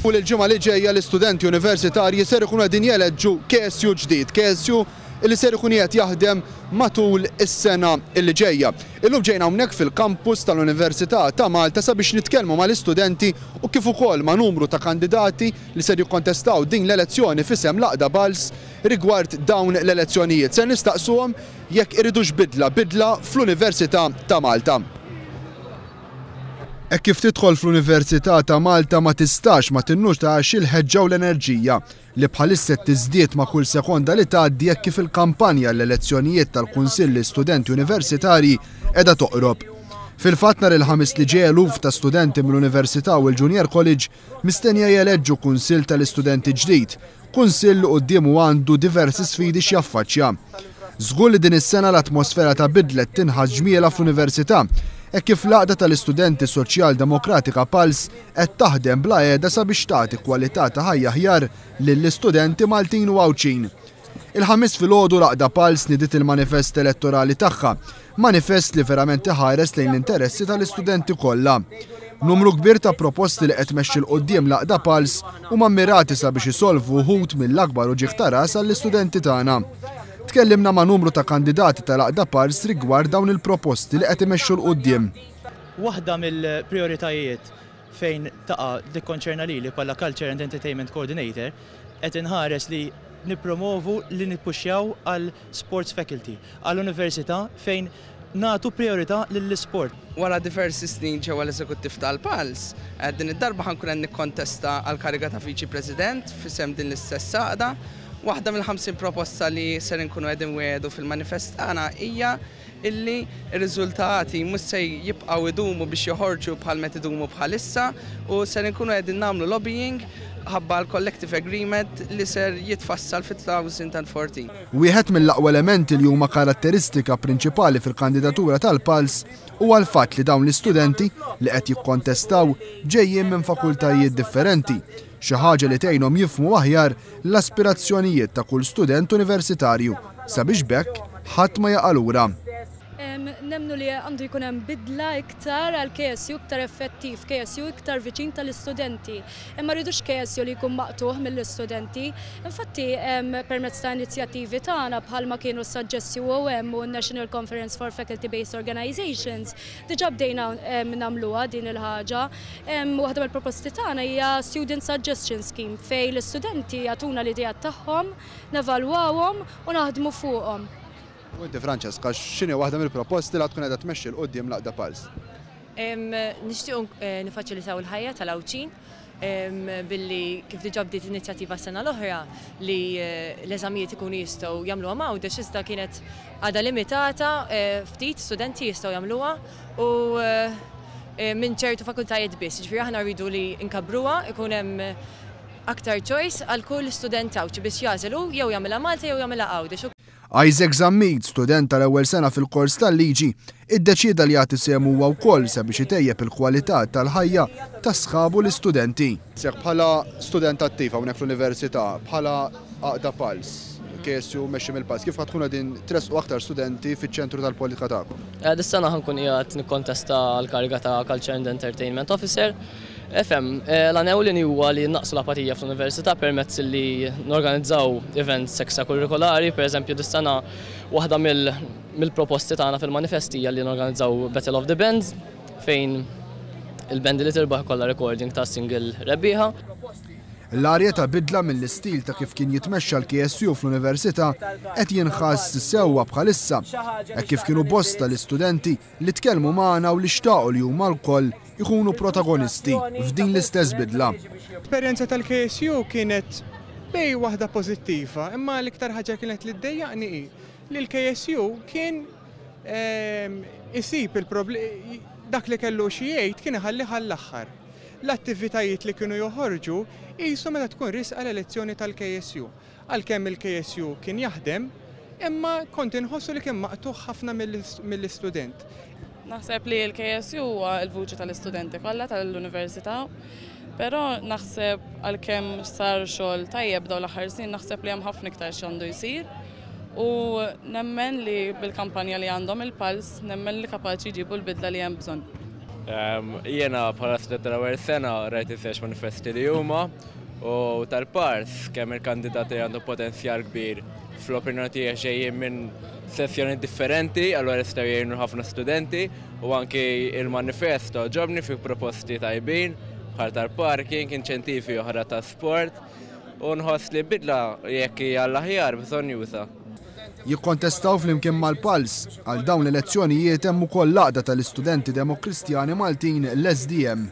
U l-ġimgħa li ġejja l-istudenti universitarji ser ikunu qegħdin jeleġġu KSU ġdid, KSU li ser ikun qed jaħdem matul is-sena li ġejja. Illum ġejna hawnhekk fil-kampus tal-Università ta' Malta sabiex nitkellmu mal-istudenti u kif ukoll ma' numru ta' kandidati li ser jikkontestaw din l-elezzjoni f'isem l-Aqda Pulse rigward dawn l-elezzjonijiet. Se nistaqsuhom jekk iridux bidla fl-Università ta' Malta. Kif tidħol fl-Università ta' Malta ma tistax ma tinnutax il-ħeġġa u l-enerġija li bħalissa tiżdied ma' kull sekonda li tgħaddi jekk kif il-kampanja l-elezzjonijiet tal-Kunsilli Studenti Universitarji qiegħda toqrob. Fil-fatt nhar il-ħamis li ġie eluf ta' studenti mill-Università u l-Junior College mistennija jeleġġu kunsill tal-istudenti ġdid, kunsill li qudiemu għandu diversi sfidi x'jaffaċċja. Żgur li din is-sena l-atmosfera ta' bidlet tinħass ġmiela fl-Università kif l-Għaqda tal-Istudenti Soċjal-Demokratika Pulse qed taħdem bla qiegħda sabiex tagħti kwalità ta' ħajja aħjar lill-istudenti Maltin u Għawċin. Il-ħamis filgħodu l-Għaqda Pulse nidiet il-manifest elettorali tagħha, manifest li verament iħares lejn l-interessi tal-istudenti kollha. Numru kbir ta' proposti li qed tmexxi l quddiem l-Għaqda Pulse huma mmirati sabiex isolvu wħud mill-akbar uġigħ ta' ras għall-istudenti tagħna. Tkellimna ma' numru ta' kandidati tal-Aqda Pulse rigward dawn il-proposti li qed imexxu l-qudiem. Waħda mill-prioritajiet fejn taqa' tikkonċerna lili bħala Culture and Entertainment Coordinator qed inħares li nippromovu li nippuxxjaw għal sports faculty għall-università fejn nagħtu priorità lill-isport. Wara diversi snin ġewwa l-eżekuttiv tal-Pulse, din id-darba ħankun qed nikkontesta għal kariga ta' Viċi President f'isem din l-istess Għaqda. Waħda mill-50 proposta li ser nkunu qegħdin wedu fil-manifest tagħna hija illi r-riżultati mhux se jibqgħu idumu biex joħorġu bħal meta idumu bħalissa u ser nkunu qegħdin nagħmlu lobbying ħabba l-collective agreement li ser jitfassal fit-2014. Wieħed mill-aqwa elementi li huma karatteristika prinċipali fil-kandidatura tal-Pulse huwa l-fatt li dawn l-istudenti li qed jikkontestaw ġejjin minn fakultajiet differenti, xi ħaġa li tgħinhom jifhmu aħjar l-aspirazzjonijiet ta' kull student universitarju sabiex bekk ħadd ma jaqa' lura. Nemmnu li għandu jkun hemm bidla iktar għal KSU iktar effettiv, KSU iktar viċin tal-istudenti. Imma rridux KSU li jkun maqtuħ mill-istudenti. Infatti permezz ta' inizjattivi tagħna bħalma kienu s-suggesti UOM u National Conference for Faculty Based Organizations diġà bdejna nagħmluha din il-ħaġa. Waħda mill-proposti tagħna hija Student Suggestion Scheme fejn l-istudenti jagħtuna l-idejat tagħhom, nevalwawhom u naħdmu fuqhom. U inti Franceska, x'inhi waħda mill-proposti li tkun qiegħda tmexxi l qudiem l-Aqda Pulse? Nixtiequ nifaċilitaw il-ħajja tal-Għawċin billi kif diġà bdiet inizjattiva s-sena l-oħra li l-eżamijiet ikunu jistgħu jagħmluha m'għawdex iżda kienet għadha limitata, ftit studenti jistgħu jagħmluha u minn ċertu fakultajiet biss. Ġifieri aħna rridu li nkabruha ikun hemm aktar choice għal kull student Għawċi biex jażelu jew jagħmilha Malta jew jagħmilha Għawdex. Isaac Zammid, student tal-ewwel sena fil-kors tal-liġi, iddeċieda li jagħti sehem huwa wkoll sabiex itejjeb il-kwalità tal-ħajja ta' sħabu l-istudenti. Seħ bħala student attiv hawnhekk fl-Università, bħala Aqda Pulse, KSU mexxi mill-Pulse, kif ħadkun qegħdin tresqu aktar studenti fiċ-ċentru tal-politika tagħkom? Dis-sena ħankun qiegħed nikkontesta għall-kariga ta' Culture and Entertainment Officer. L-għanewlini huwa li naqsu l-apatija fl-Università permezz li norganizzaw events ekstrakurrikolari, pereżempju dis-sena waħda mill-proposti tagħna fil-manifestija li norganizzaw Battle of the Bands fejn il-band li tirbaħ kollha recording ta' single rebbieħa. L-arja ta' bidla mill-istil ta' kif kien jitmexxa l-KSU fl-Università qed jinħass sewwa bħalissa, kif kienu bosta l-istudenti li tkellmu magħna u li xtaqgħu li huma lkoll ikunu protagonisti f'din l-istess bidla. L-esperjenza tal-KSU kienet bej waħda pożittiva, imma l-iktar ħaġa kienet li ddejjaqni li l-KSU kien isib il-problemi dak li kellu xi jgħid kien iħalliha l-aħħar. L-attivitajiet li kienu joħorġu qisu meta tkun risqa l-elezzjoni tal-KSU. Għalkemm il-KSU kien jaħdem, imma kont inħossu li kien maqtuħ ħafna mill-istudent. Naħseb li l-KSU huwa l-vuċi tal-istudenti kollha tal-Università, però naħseb għalkemm sar xogħol tajjeb dawn l-aħħar snin naħseb li hemm ħafna iktar x'għandu jsir u nemmen li bil-kampanja li għandhom il-Pulse nemmen li kapaċi jġibu l-bidla li hemm bżonn. Jiena bħala student tal-ewwel sena rajt iż-żewġ manifesti li huma u tal-pars kemm il-kandidati għandu potenzjal kbir fl-opinjoni tiegħi ġejjin minn sessjoni differenti, allura jistgħu jgħinu ħafna studenti u anki il-manifesto ġobni fi proposti tajbin bħal tal-parking, inċentivi oħra ta' sport u nħoss li bidla jekk hija l-aħjar bżonn juża. Jikkontestaw flimkien mal-Pals għal dawn l-elezzjonijiet hemm ukoll laqda tal-istudenti Demokristjani Maltin l-SDM.